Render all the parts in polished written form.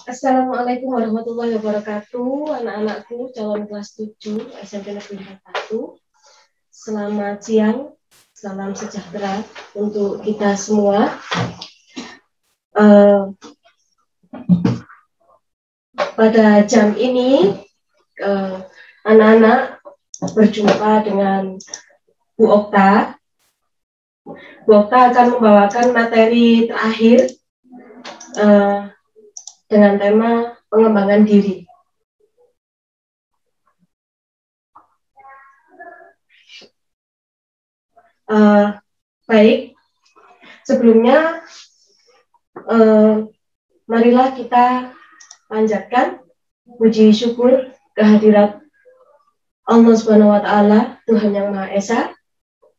Assalamualaikum warahmatullahi wabarakatuh, anak-anakku calon kelas 7 SMP Negeri 41. Selamat siang, salam sejahtera untuk kita semua. Pada jam ini, anak-anak berjumpa dengan Bu Okta. Bu Okta akan membawakan materi terakhir dengan tema pengembangan diri. Baik, sebelumnya marilah kita panjatkan puji syukur kehadirat Allah Subhanahu wa Ta'ala, Tuhan yang Maha Esa,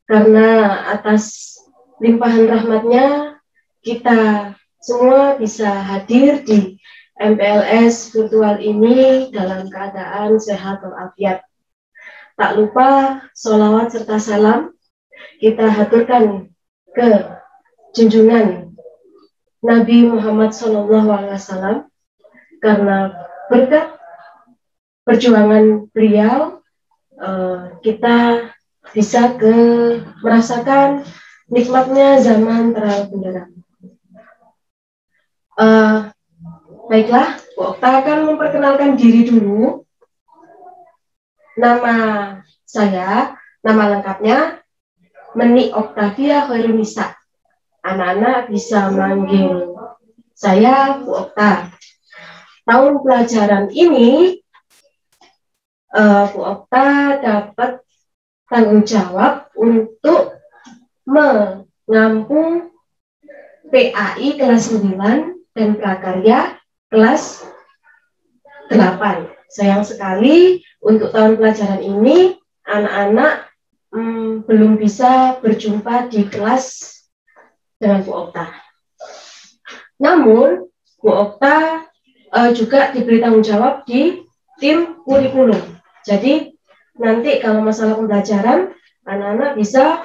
karena atas limpahan rahmatnya kita semua bisa hadir di MPLS virtual ini dalam keadaan sehat walafiat. Tak lupa sholawat serta salam kita haturkan ke junjungan Nabi Muhammad SAW, karena berkat perjuangan beliau kita bisa merasakan nikmatnya zaman terang benderang. Baiklah, Bu Okta akan memperkenalkan diri dulu. Nama saya, nama lengkapnya Meni Oktavia Khairunisa. Anak-anak bisa manggil saya Bu Okta. Tahun pelajaran ini Bu Okta dapat tanggung jawab untuk menampung PAI kelas 9 dan prakarya kelas 8. Sayang sekali untuk tahun pelajaran ini anak-anak belum bisa berjumpa di kelas dengan Bu Okta. Namun Bu Okta juga diberi tanggung jawab di tim kurikulum. Jadi nanti kalau masalah pembelajaran, anak-anak bisa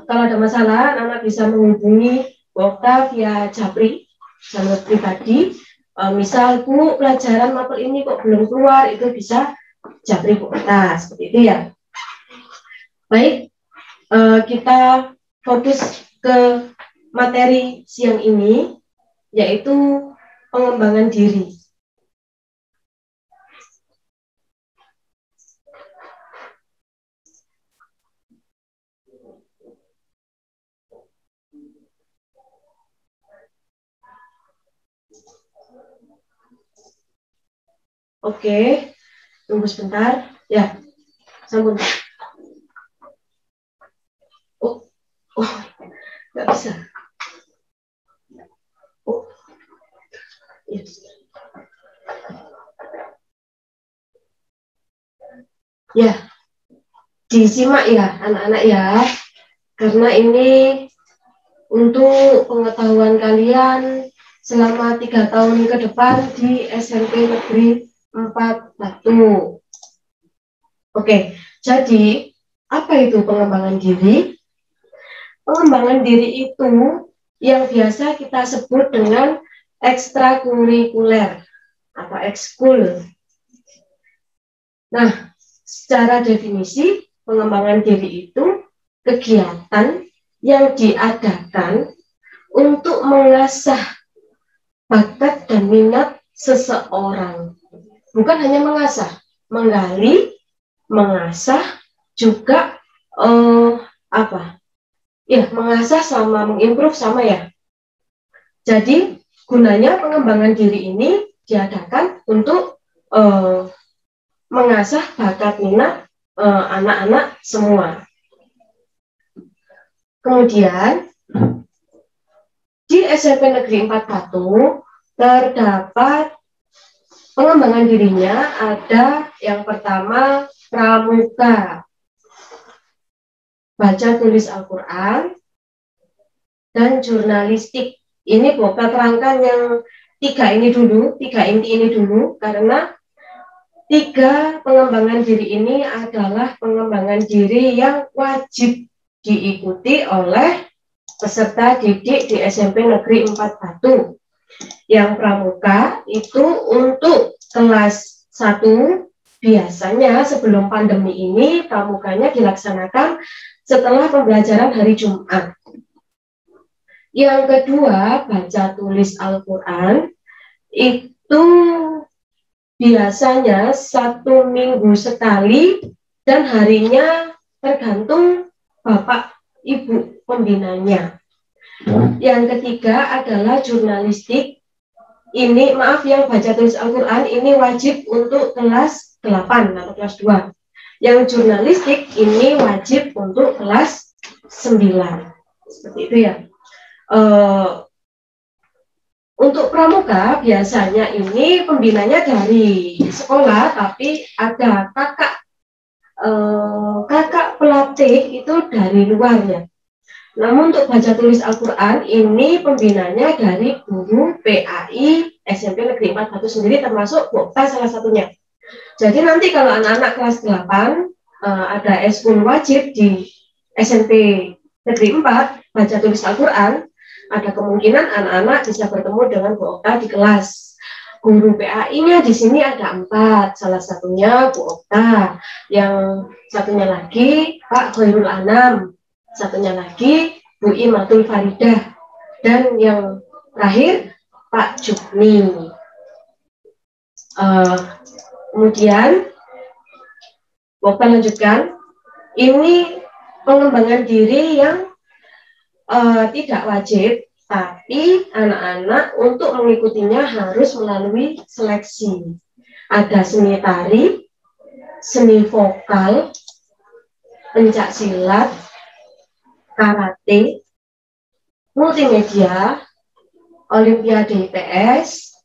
kalau ada masalah, anak-anak bisa menghubungi Bu Okta via Japri, jalur pribadi. Misal, Bu, pelajaran mapel ini kok belum keluar, itu bisa Japri Bu Okta, seperti itu ya. Baik, kita fokus ke materi siang ini, yaitu pengembangan diri. Oke, tunggu sebentar. Ya, sambung. Oh, nggak bisa. Oh, yes. Ya, disimak ya anak-anak ya, karena ini untuk pengetahuan kalian selama 3 tahun ke depan di SMP Negeri 4 Batu. Oke, jadi apa itu pengembangan diri? Pengembangan diri itu yang biasa kita sebut dengan ekstrakurikuler atau ekskul. Nah, secara definisi pengembangan diri itu kegiatan yang diadakan untuk mengasah bakat dan minat seseorang. Bukan hanya mengasah, menggali, mengasah juga mengasah sama mengimprove sama ya. Jadi gunanya pengembangan diri ini diadakan untuk mengasah bakat minat anak-anak semua. Kemudian di SMP Negeri 4 Batu terdapat pengembangan dirinya. Ada yang pertama pramuka, baca tulis Al-Quran, dan jurnalistik. Ini Bu Okta terangkan yang 3 inti ini dulu, karena 3 pengembangan diri ini adalah pengembangan diri yang wajib diikuti oleh peserta didik di SMP Negeri 4 Batu. Yang pramuka itu untuk kelas 1, biasanya sebelum pandemi ini pramukanya dilaksanakan setelah pembelajaran hari Jumat. Yang kedua, baca tulis Al-Quran itu biasanya 1 minggu sekali dan harinya tergantung Bapak Ibu pembinanya. Yang ketiga adalah jurnalistik. Ini maaf, yang baca tulis Al-Quran ini wajib untuk kelas 8 atau kelas 2. Yang jurnalistik ini wajib untuk kelas 9. Seperti itu ya. Untuk pramuka biasanya ini pembinanya dari sekolah, tapi ada kakak pelatih itu dari luar ya. Namun untuk baca tulis Al-Quran ini pembinanya dari guru PAI SMP Negeri 4 Batu sendiri, termasuk Bu Okta salah satunya. Jadi nanti kalau anak-anak kelas 8 ada eskul wajib di SMP Negeri 4 baca tulis Al-Quran, ada kemungkinan anak-anak bisa bertemu dengan Bu Okta di kelas. Guru PAI-nya di sini ada 4, salah satunya Bu Okta, yang satunya lagi Pak Khairul Anam, satunya lagi Bu Imatul Faridah, dan yang terakhir Pak Jukni. Kemudian Bu Okta lanjutkan, ini pengembangan diri yang tidak wajib, tapi anak-anak untuk mengikutinya harus melalui seleksi. Ada seni tari, seni vokal, pencak silat, karate, multimedia, olimpiade IPS,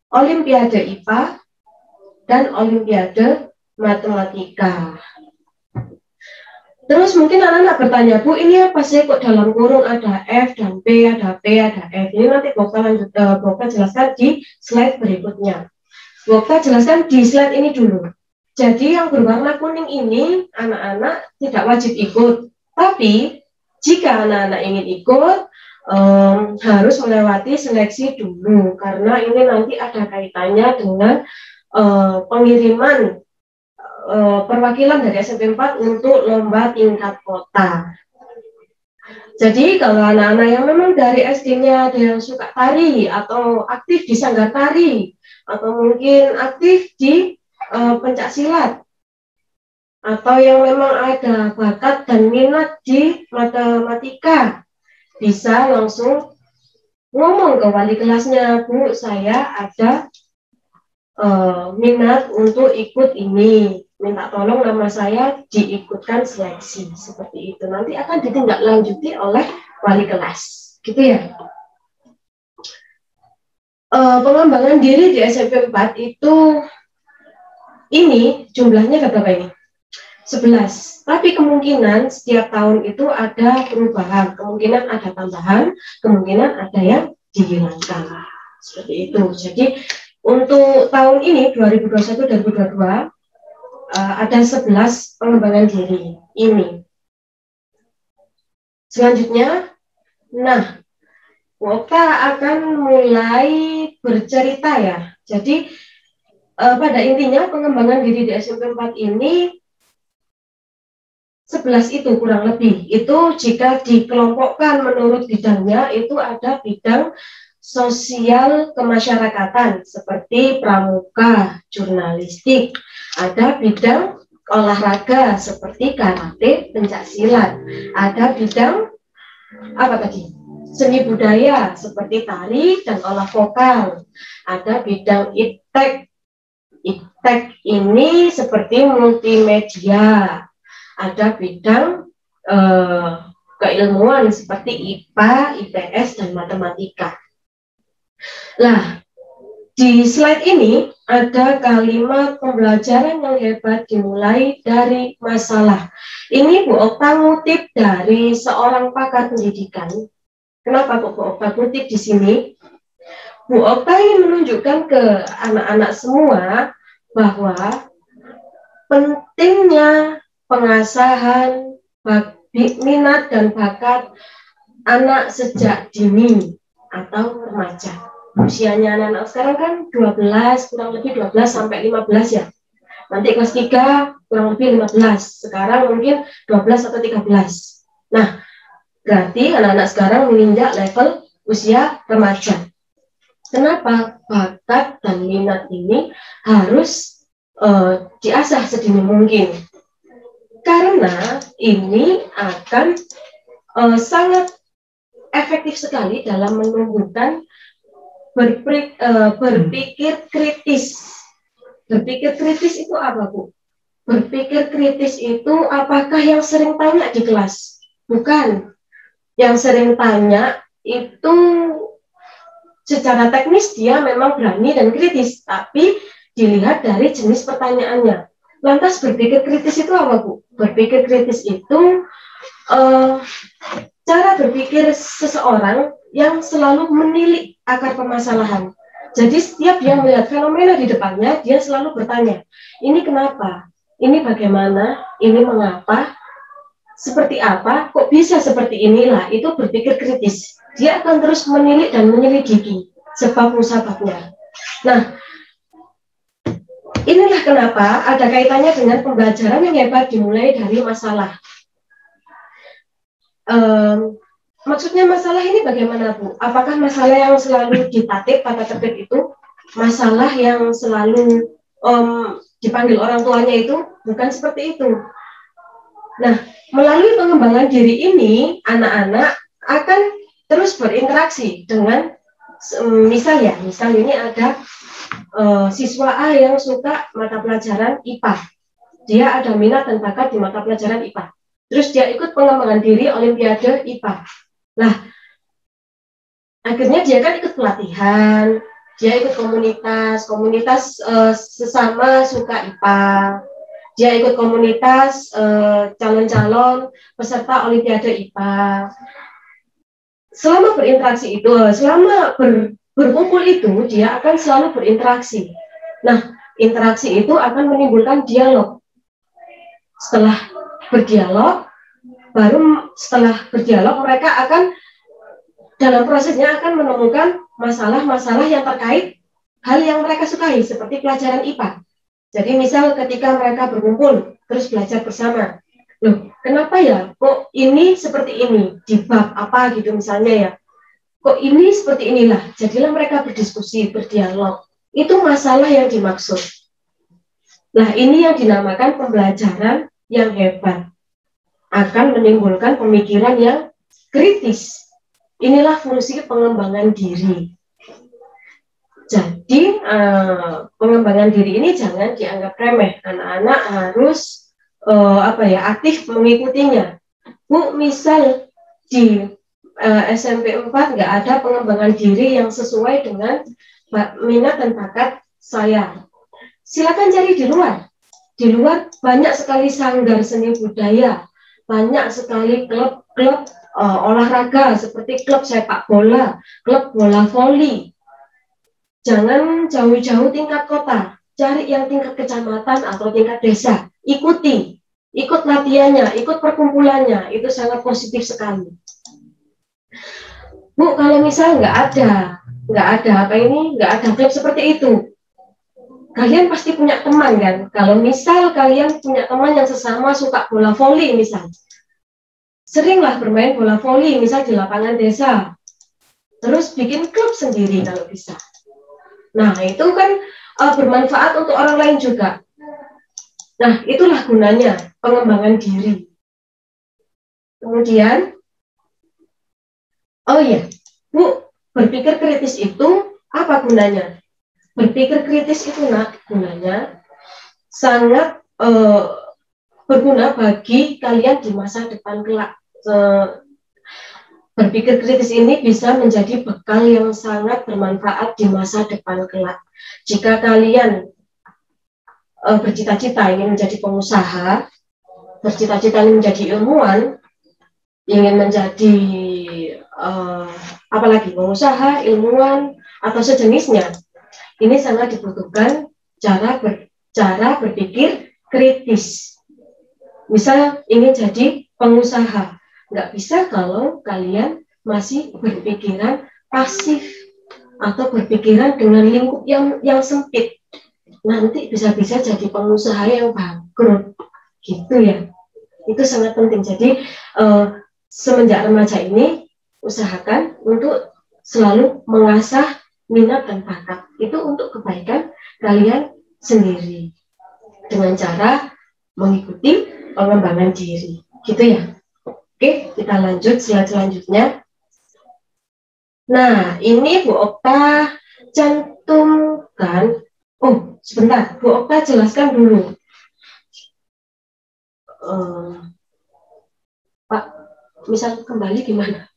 olimpiade IPA, dan olimpiade matematika. Terus mungkin anak-anak bertanya, Bu, ini apa sih kok dalam kurung ada F dan P, ada P, ada F? Ini nanti Bokta jelaskan di slide berikutnya. Bokta jelaskan di slide ini dulu. Jadi yang berwarna kuning ini anak-anak tidak wajib ikut. Tapi jika anak-anak ingin ikut, harus melewati seleksi dulu. Karena ini nanti ada kaitannya dengan pengiriman perwakilan dari SMP 4 untuk lomba tingkat kota. Jadi kalau anak-anak yang memang dari SD-nya ada yang suka tari atau aktif di sanggar tari atau mungkin aktif di pencak silat atau yang memang ada bakat dan minat di matematika, bisa langsung ngomong ke wali kelasnya, Bu, saya ada minat untuk ikut ini, minta tolong nama saya diikutkan seleksi, seperti itu. Nanti akan ditindaklanjuti oleh wali kelas, gitu ya. Pengembangan diri di SMP 4 itu ini jumlahnya berapa ini? 11. Tapi kemungkinan setiap tahun itu ada perubahan, kemungkinan ada tambahan, kemungkinan ada yang dihilangkan, seperti itu. Jadi untuk tahun ini 2021-2022 ada 11 pengembangan diri ini. Selanjutnya, nah, Okta akan mulai bercerita ya. Jadi pada intinya pengembangan diri di SMP 4 ini 11 itu kurang lebih. Itu jika dikelompokkan menurut bidangnya itu ada bidang sosial kemasyarakatan seperti pramuka, jurnalistik, ada bidang olahraga seperti karate, pencak silat, ada bidang apa tadi? Seni budaya seperti tari dan olah vokal, ada bidang iptek. Iptek ini seperti multimedia, ada bidang keilmuan seperti IPA, IPS, dan matematika. Nah, di slide ini ada kalimat pembelajaran yang hebat dimulai dari masalah. Ini Bu Okta ngutip dari seorang pakar pendidikan. Kenapa kok Bu Okta ngutip di sini? Bu Okta ingin menunjukkan ke anak-anak semua bahwa pentingnya pengasahan minat dan bakat anak sejak dini atau remaja. usianya anak-anak sekarang kan 12, kurang lebih 12 sampai 15 ya. Nanti kelas 3 kurang lebih 15. Sekarang mungkin 12 atau 13. Nah, berarti anak-anak sekarang menginjak level usia remaja. Kenapa? Bakat dan minat ini harus diasah sedini mungkin. Karena ini akan sangat efektif sekali dalam menumbuhkan berpikir kritis. Berpikir kritis itu apa, Bu? Berpikir kritis itu apakah yang sering tanya di kelas? Bukan. Yang sering tanya itu secara teknis dia memang berani dan kritis, tapi dilihat dari jenis pertanyaannya. Lantas berpikir kritis itu apa, Bu? Berpikir kritis itu cara berpikir seseorang yang selalu menilik akar permasalahan. Jadi setiap dia melihat fenomena di depannya, dia selalu bertanya, ini kenapa? Ini bagaimana? Ini mengapa? Seperti apa? Kok bisa seperti inilah? Itu berpikir kritis. Dia akan terus menilik dan menyelidiki sebab-musababnya. Nah, inilah kenapa ada kaitannya dengan pembelajaran yang hebat dimulai dari masalah. Maksudnya masalah ini bagaimana, Bu? Apakah masalah yang selalu ditatip, tata tertib itu? Masalah yang selalu dipanggil orang tuanya itu? Bukan seperti itu. Nah, melalui pengembangan diri ini, anak-anak akan terus berinteraksi dengan, misal ini ada siswa A yang suka mata pelajaran IPA. Dia ada minat dan bakat di mata pelajaran IPA. Terus dia ikut pengembangan diri Olimpiade IPA. Nah, akhirnya dia kan ikut pelatihan, dia ikut komunitas sesama suka IPA. Dia ikut komunitas calon-calon peserta Olimpiade IPA. Selama berinteraksi itu, selama berkumpul itu, dia akan selalu berinteraksi. Nah, interaksi itu akan menimbulkan dialog. Setelah berdialog, mereka akan dalam prosesnya akan menemukan masalah-masalah yang terkait hal yang mereka sukai, seperti pelajaran IPA. Jadi misal ketika mereka berkumpul, terus belajar bersama. Loh, kenapa ya? Kok ini seperti ini? Di bab apa gitu misalnya ya? Kok ini seperti inilah? Jadilah mereka berdiskusi, berdialog. Itu masalah yang dimaksud. Nah, ini yang dinamakan pembelajaran yang hebat. Akan menimbulkan pemikiran yang kritis. Inilah fungsi pengembangan diri. Jadi pengembangan diri ini jangan dianggap remeh. Anak-anak harus aktif mengikutinya. Bu, misal di SMP 4 nggak ada pengembangan diri yang sesuai dengan minat dan bakat saya. Silakan cari di luar. Di luar banyak sekali sanggar seni budaya, banyak sekali klub-klub olahraga seperti klub sepak bola, klub bola voli. Jangan jauh-jauh tingkat kota, cari yang tingkat kecamatan atau tingkat desa, ikut latihannya, ikut perkumpulannya, itu sangat positif sekali. Bu, kalau misal nggak ada klub seperti itu, kalian pasti punya teman kan? Kalau misal kalian punya teman yang sesama suka bola voli misal, seringlah bermain bola voli misal di lapangan desa, terus bikin klub sendiri kalau bisa. Nah, itu kan bermanfaat untuk orang lain juga. Nah, itulah gunanya pengembangan diri. Kemudian, Bu, berpikir kritis itu apa gunanya? Berpikir kritis itu gunanya sangat berguna bagi kalian di masa depan kelak. Berpikir kritis ini bisa menjadi bekal yang sangat bermanfaat di masa depan kelak. Jika kalian bercita-cita ingin menjadi pengusaha, bercita-cita ingin menjadi ilmuwan, ingin menjadi pengusaha, ilmuwan, atau sejenisnya, ini sangat dibutuhkan cara berpikir kritis. Misal ingin jadi pengusaha, nggak bisa kalau kalian masih berpikiran pasif. atau berpikiran dengan lingkup yang sempit, nanti bisa-bisa jadi pengusaha yang bangkrut, gitu ya. Itu sangat penting. Jadi semenjak remaja ini usahakan untuk selalu mengasah minat dan bakat itu untuk kebaikan kalian sendiri dengan cara mengikuti pengembangan diri, gitu ya. Oke, kita lanjut slide selanjutnya. Nah, ini Bu Okta cantumkan. Oh, sebentar, Bu Okta jelaskan dulu. Pak, misal kembali gimana?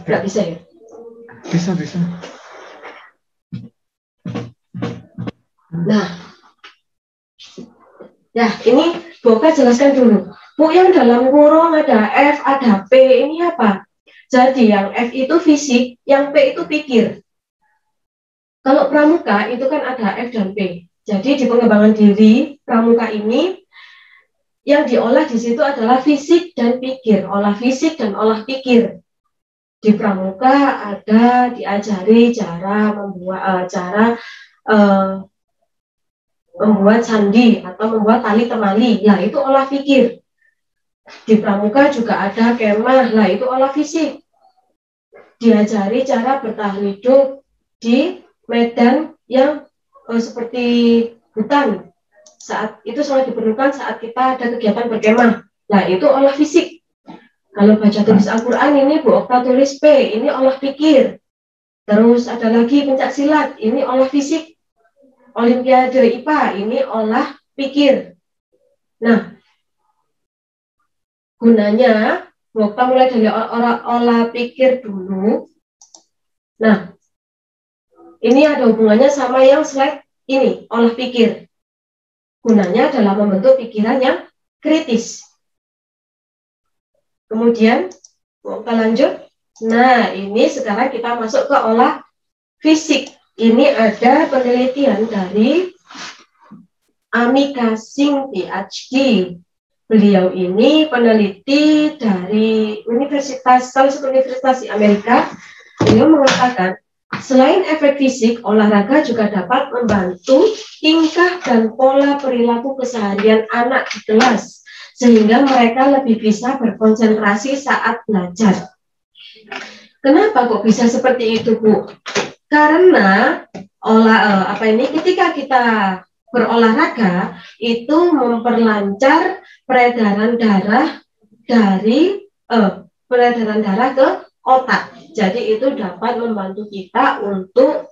Nggak bisa ya? Bisa. Nah, ya ini Bu Okta jelaskan dulu. Bu, yang dalam kurung ada F, ada P, ini apa? Jadi yang F itu fisik, yang P itu pikir. Kalau pramuka itu kan ada F dan P. Jadi di pengembangan diri pramuka ini yang diolah di situ adalah fisik dan pikir, olah fisik dan olah pikir. Di pramuka ada diajari cara membuat sandi atau membuat tali temali. Nah, itu olah pikir. Di pramuka juga ada kemah. Nah, itu olah fisik. Diajari cara bertahan hidup di medan yang seperti hutan. Saat itu sangat diperlukan saat kita ada kegiatan berkemah. Nah, itu olah fisik. Kalau baca tulis Al-Quran ini Bu Okta tulis P, ini olah pikir. Terus ada lagi pencak silat, ini olah fisik. Olimpiade IPA, ini olah pikir. Nah, gunanya Bu Okta mulai dari olah pikir dulu. Nah, ini ada hubungannya sama yang slide ini, olah pikir. Gunanya adalah membentuk pikiran yang kritis. Kemudian, Bu Okta lanjut. Nah, ini sekarang kita masuk ke olah fisik. Ini ada penelitian dari Amika Singh PhD. Beliau ini peneliti dari salah satu universitas di Amerika. Beliau mengatakan, selain efek fisik, olahraga juga dapat membantu tingkah dan pola perilaku keseharian anak di kelas, sehingga mereka lebih bisa berkonsentrasi saat belajar. Kenapa kok bisa seperti itu, Bu? Karena ketika kita berolahraga itu memperlancar peredaran darah ke otak. Jadi itu dapat membantu kita untuk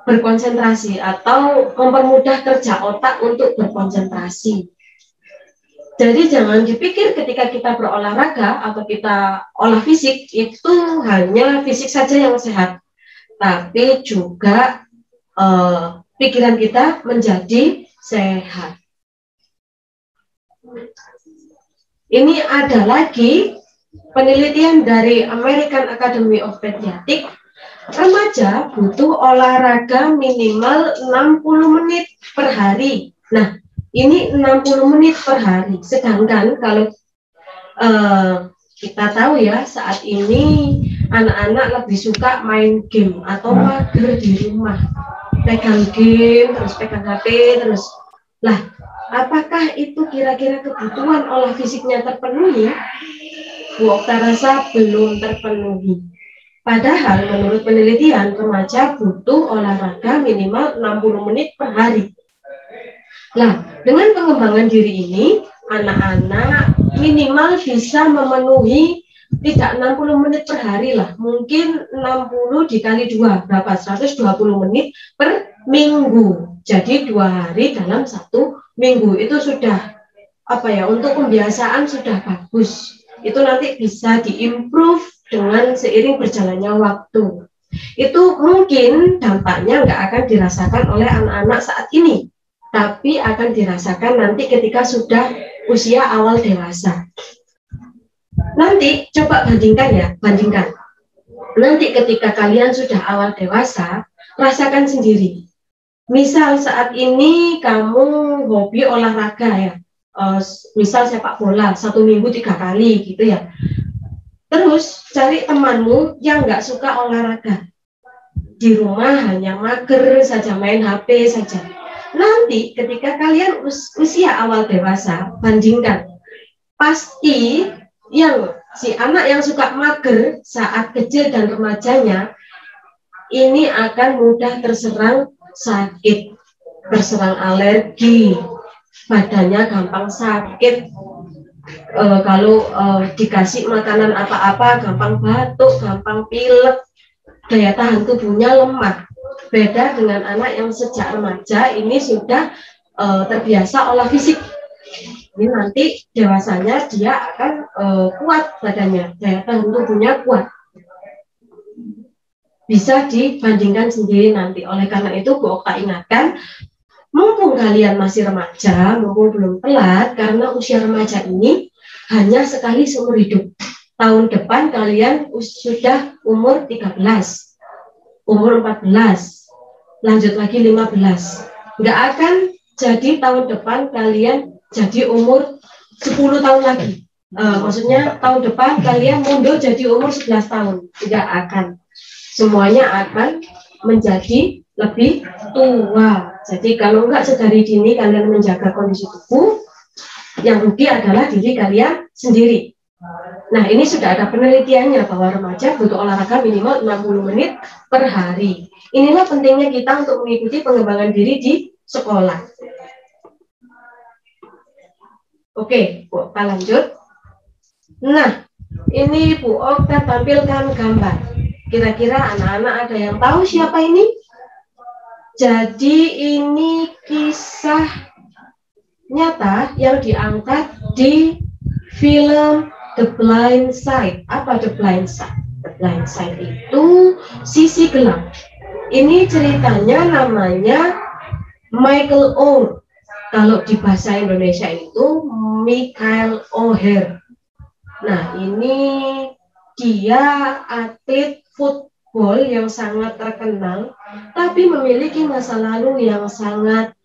berkonsentrasi atau mempermudah kerja otak untuk berkonsentrasi. Jadi jangan dipikir ketika kita berolahraga atau kita olah fisik itu hanya fisik saja yang sehat, tapi juga pikiran kita menjadi sehat. Ini ada lagi penelitian dari American Academy of Pediatrics. Remaja butuh olahraga minimal 60 menit per hari. Nah, ini 60 menit per hari. Sedangkan kalau kita tahu ya, saat ini anak-anak lebih suka main game atau mager di rumah. Pegang game, terus pegang HP, terus. Lah, apakah itu kira-kira kebutuhan olah fisiknya terpenuhi? Bu Okta rasa belum terpenuhi. Padahal menurut penelitian, remaja butuh olahraga minimal 60 menit per hari. Nah, dengan pengembangan diri ini, anak-anak minimal bisa memenuhi tidak 60 menit per hari lah, mungkin 60 dikali 2, berapa? 120 menit per minggu. Jadi 2 hari dalam 1 minggu. Itu sudah, untuk pembiasaan sudah bagus. Itu nanti bisa diimprove dengan seiring berjalannya waktu. Itu mungkin dampaknya nggak akan dirasakan oleh anak-anak saat ini, tapi akan dirasakan nanti ketika sudah usia awal dewasa. Nanti coba bandingkan. Nanti ketika kalian sudah awal dewasa, rasakan sendiri. Misal saat ini kamu hobi olahraga ya, misal sepak bola 1 minggu 3 kali gitu ya. Terus cari temanmu yang nggak suka olahraga. Di rumah hanya mager saja, main HP saja. Nanti ketika kalian usia awal dewasa, bandingkan. Pasti yang si anak yang suka mager saat kecil dan remajanya, ini akan mudah terserang sakit, terserang alergi, badannya gampang sakit. Kalau dikasih makanan apa-apa gampang batuk, gampang pilek, daya tahan tubuhnya lemah. Beda dengan anak yang sejak remaja ini sudah terbiasa olah fisik. Ini nanti dewasanya dia akan kuat badannya, daya tahan tubuhnya kuat. Bisa dibandingkan sendiri nanti. Oleh karena itu Bu Okta ingatkan, mumpung kalian masih remaja, mumpung belum telat, karena usia remaja ini hanya sekali seumur hidup. Tahun depan kalian sudah umur 13, umur 14, lanjut lagi 15. Nggak akan jadi tahun depan kalian jadi umur 10 tahun lagi. Maksudnya tahun depan kalian mundur jadi umur 11 tahun. Nggak akan. Semuanya akan menjadi lebih tua. Jadi kalau nggak sedari dini kalian menjaga kondisi tubuh, yang rugi adalah diri kalian sendiri. Nah, ini sudah ada penelitiannya bahwa remaja butuh olahraga minimal 60 menit per hari. Inilah pentingnya kita untuk mengikuti pengembangan diri di sekolah. Oke, Bu Okta lanjut. Nah, ini Bu Okta tampilkan gambar. Kira-kira anak-anak ada yang tahu siapa ini? Jadi ini kisah nyata yang diangkat di film The Blind Side. Apa The Blind Side? The Blind Side itu sisi gelap. Ini ceritanya namanya Michael Oher. Kalau di bahasa Indonesia itu Michael Oher. Nah, ini dia atlet football yang sangat terkenal, tapi memiliki masa lalu yang sangat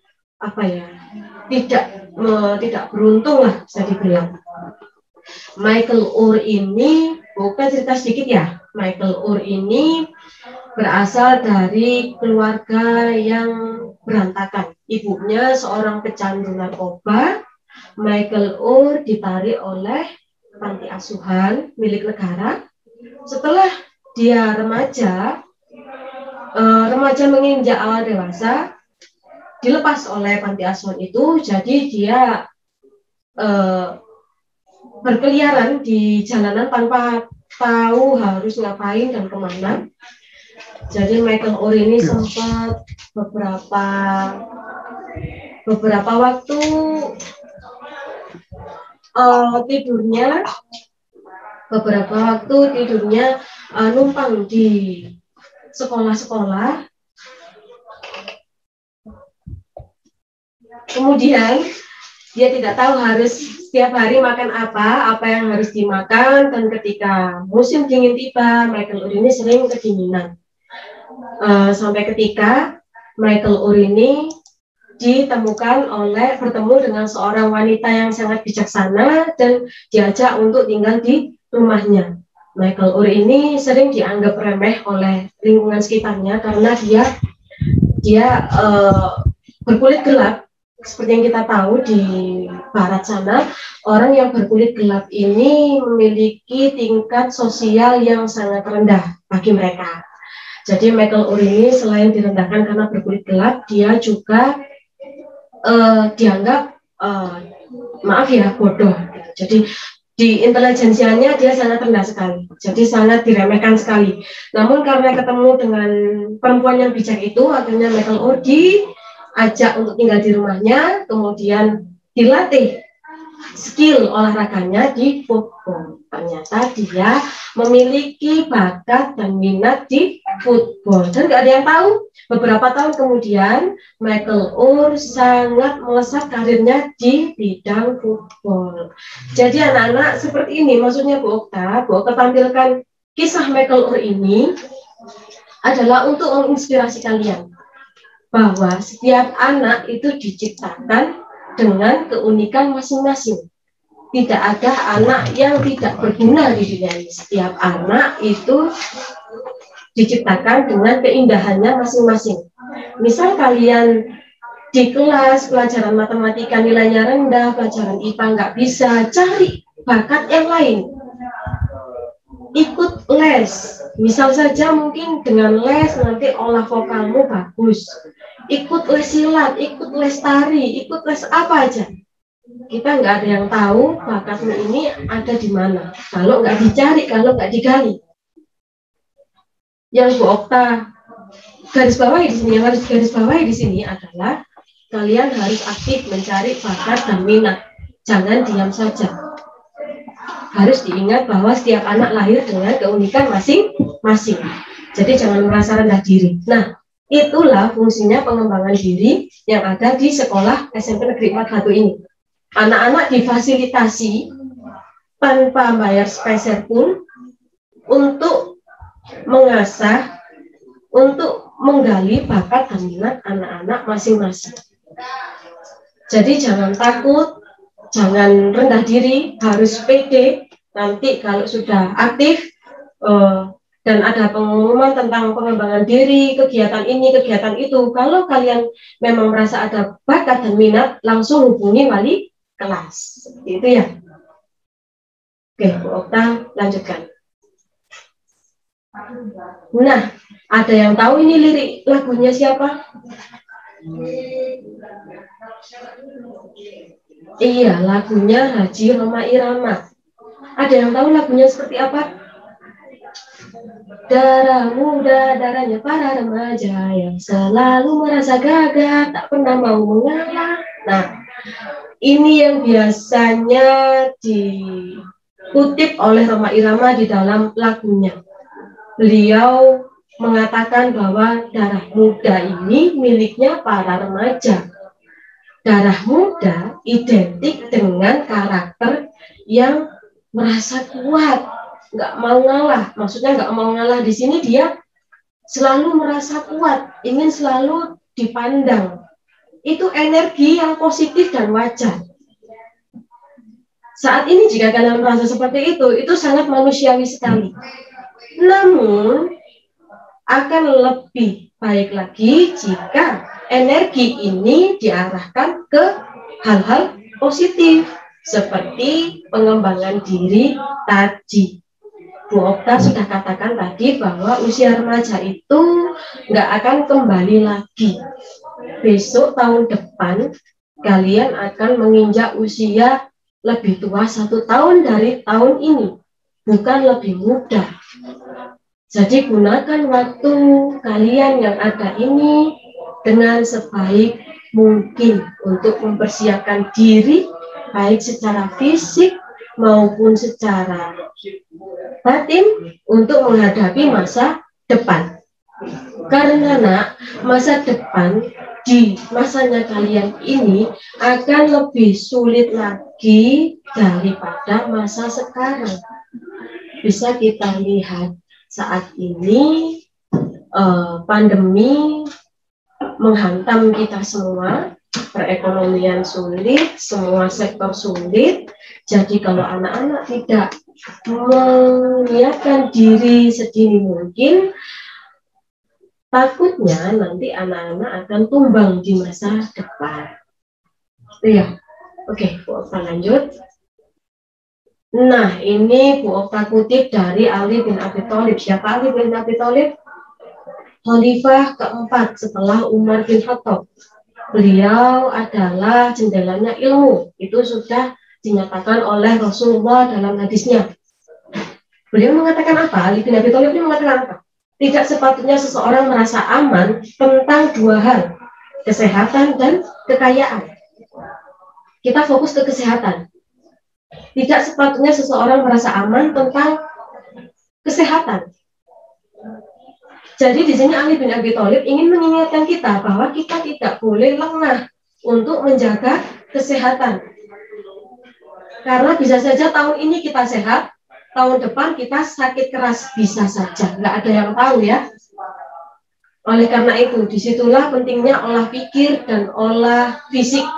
tidak beruntung lah bisa dibilang. Michael Oher ini, bukan cerita sedikit ya. Michael Oher ini berasal dari keluarga yang berantakan. Ibunya seorang pecandu narkoba. Michael Oher ditarik oleh panti asuhan milik negara. Setelah dia remaja menginjak awal dewasa, dilepas oleh panti asuhan itu, jadi dia berkeliaran di jalanan tanpa tahu harus ngapain dan kemana. Jadi Michael Oher ini sempat beberapa waktu tidurnya numpang di sekolah-sekolah. Kemudian dia tidak tahu harus setiap hari makan apa yang harus dimakan, dan ketika musim dingin tiba, Michael Oher ini sering kedinginan. Sampai ketika Michael Oher ini bertemu dengan seorang wanita yang sangat bijaksana dan diajak untuk tinggal di rumahnya. Michael Oher ini sering dianggap remeh oleh lingkungan sekitarnya karena dia berkulit gelap. Seperti yang kita tahu di barat sana, orang yang berkulit gelap ini memiliki tingkat sosial yang sangat rendah bagi mereka. Jadi Michael Oher ini selain direndahkan karena berkulit gelap, dia juga dianggap bodoh. Jadi di intelijensianya dia sangat rendah sekali, jadi sangat diremehkan sekali. Namun karena ketemu dengan perempuan yang bijak itu, akhirnya Michael Oher diajak untuk tinggal di rumahnya, kemudian dilatih skill olahraganya di football. Ternyata dia memiliki bakat dan minat di football, dan nggak ada yang tahu. Beberapa tahun kemudian, Michael Oher sangat melesat karirnya di bidang football. Jadi anak-anak seperti ini, maksudnya Bu Okta tampilkan kisah Michael Oher ini adalah untuk menginspirasi kalian bahwa setiap anak itu diciptakan dengan keunikan masing-masing. tidak ada anak yang tidak berguna di dunia ini. Setiap anak itu diciptakan dengan keindahannya masing-masing. Misal kalian di kelas pelajaran matematika nilainya rendah, pelajaran IPA nggak bisa, cari bakat yang lain. Ikut les. Misal saja mungkin dengan les nanti olah vokalmu bagus. Ikut les silat, ikut les tari, ikut les apa aja. Kita nggak ada yang tahu bakatmu ini ada di mana. Kalau nggak dicari, kalau nggak digali. Yang Bu Okta garis bawahi di sini, yang harus garis bawahi di sini adalah kalian harus aktif mencari bakat dan minat. Jangan diam saja. Harus diingat bahwa setiap anak lahir dengan keunikan masing-masing. Jadi jangan merasa rendah diri. Nah, itulah fungsinya pengembangan diri yang ada di sekolah SMP Negeri 41 ini. Anak-anak difasilitasi tanpa bayar spesial pun untuk mengasah, untuk menggali bakat dan minat anak-anak masing-masing. Jadi jangan takut, jangan rendah diri, harus pede. Nanti kalau sudah aktif dan ada pengumuman tentang pengembangan diri, kegiatan ini, kegiatan itu, kalau kalian memang merasa ada bakat dan minat, langsung hubungi wali kelas. Itu ya. Oke, Bu Okta lanjutkan. Nah, ada yang tahu ini lirik lagunya siapa? Iya, lagunya Haji Rhoma Irama. Ada yang tahu lagunya seperti apa? Darah muda, darahnya para remaja yang selalu merasa gagah, tak pernah mau mengalah. Nah, ini yang biasanya dikutip oleh Rhoma Irama di dalam lagunya. Beliau mengatakan bahwa darah muda ini miliknya para remaja. Darah muda identik dengan karakter yang merasa kuat, nggak mau ngalah. Maksudnya nggak mau ngalah di sini dia selalu merasa kuat, ingin selalu dipandang. Itu energi yang positif dan wajar. Saat ini jika kalian merasa seperti itu sangat manusiawi sekali. Namun akan lebih baik lagi jika energi ini diarahkan ke hal-hal positif seperti pengembangan diri tadi. Bu Okta sudah katakan tadi bahwa usia remaja itu nggak akan kembali lagi. Besok tahun depan kalian akan menginjak usia lebih tua 1 tahun dari tahun ini, bukan lebih muda. Jadi gunakan waktu kalian yang ada ini dengan sebaik mungkin untuk mempersiapkan diri baik secara fisik maupun secara batin untuk menghadapi masa depan. Karena masa depan di masanya kalian ini akan lebih sulit lagi daripada masa sekarang. Bisa kita lihat saat ini pandemi menghantam kita semua, perekonomian sulit, semua sektor sulit. Jadi kalau anak-anak tidak menyiapkan diri sedini mungkin, takutnya nanti anak-anak akan tumbang di masa depan. Itu ya. Oke, Bu Okta lanjut. Nah, ini Bu Okta kutip dari Ali bin Abi Thalib. Siapa Ali bin Abi Thalib? Khalifah keempat setelah Umar bin Khattab. Beliau adalah jendelanya ilmu. Itu sudah dinyatakan oleh Rasulullah dalam hadisnya. Beliau mengatakan apa? Ali bin Abi Thalib ini mengatakan apa? Tidak sepatutnya seseorang merasa aman tentang 2 hal, kesehatan dan kekayaan. Kita fokus ke kesehatan. Tidak sepatutnya seseorang merasa aman tentang kesehatan. Jadi di sini Ali bin Abi Thalib ingin mengingatkan kita bahwa kita tidak boleh lengah untuk menjaga kesehatan. Karena bisa saja tahun ini kita sehat, tahun depan kita sakit keras, bisa saja, nggak ada yang tahu ya. Oleh karena itu, disitulah pentingnya olah pikir dan olah fisik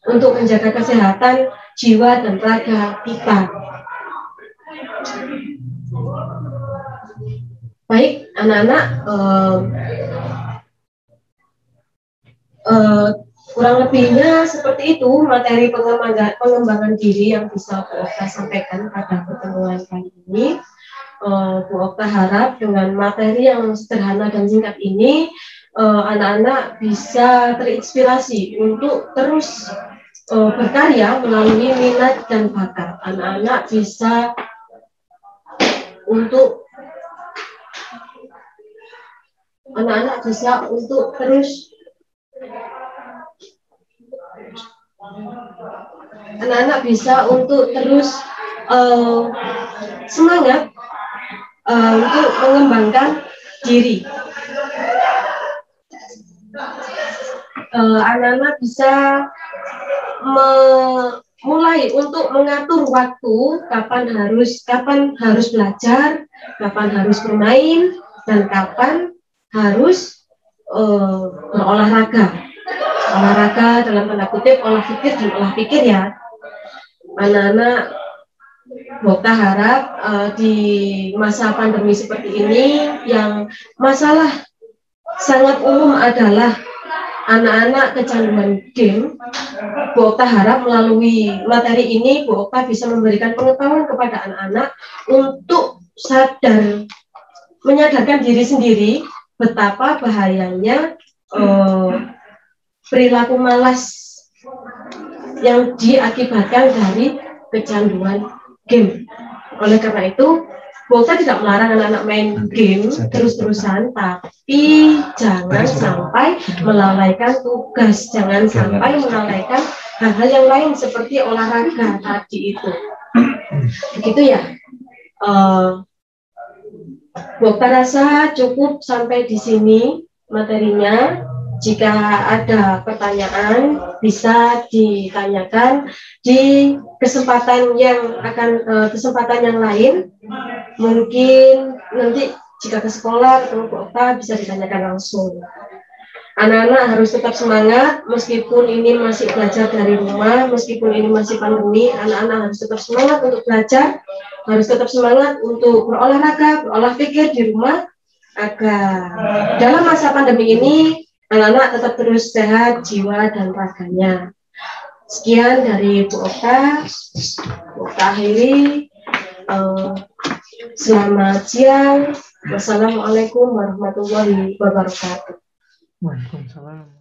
untuk menjaga kesehatan jiwa dan raga kita. Baik, anak-anak, kurang lebihnya seperti itu materi pengembangan diri yang bisa Bu Okta sampaikan pada pertemuan kali ini. Bu Okta harap dengan materi yang sederhana dan singkat ini, anak-anak bisa terinspirasi untuk terus berkarya melalui minat dan bakat. Anak-anak bisa untuk terus semangat untuk mengembangkan diri. Anak-anak bisa mulai untuk mengatur waktu, kapan harus belajar, kapan harus bermain, dan kapan harus berolahraga. Olahraga dalam tanda kutip olah pikir dan olah pikir ya. Anak-anak, Bu Okta harap di masa pandemi seperti ini yang masalah sangat umum adalah anak-anak kecanduan game, Bu Okta harap melalui materi ini Bu Okta bisa memberikan pengetahuan kepada anak-anak untuk sadar, menyadarkan diri sendiri betapa bahayanya perilaku malas yang diakibatkan dari kecanduan game. Oleh karena itu, Bu Okta tidak melarang anak-anak main game terus-terusan, tapi jangan sampai melalaikan tugas, jangan sampai melalaikan hal-hal yang lain seperti olahraga tadi itu. Begitu ya. Bu Okta rasa cukup sampai di sini materinya. Jika ada pertanyaan bisa ditanyakan di kesempatan yang lain. Mungkin nanti jika ke sekolah ketemu Bu Okta bisa ditanyakan langsung. Anak-anak harus tetap semangat meskipun ini masih belajar dari rumah, meskipun ini masih pandemi, anak-anak harus tetap semangat untuk belajar, harus tetap semangat untuk berolahraga, berolah pikir di rumah agar dalam masa pandemi ini anak-anak tetap terus sehat jiwa dan raganya. Sekian dari Bu Okta. Bu Okta akhiri. Selamat siang. Wassalamualaikum warahmatullahi wabarakatuh. Waalaikumsalam.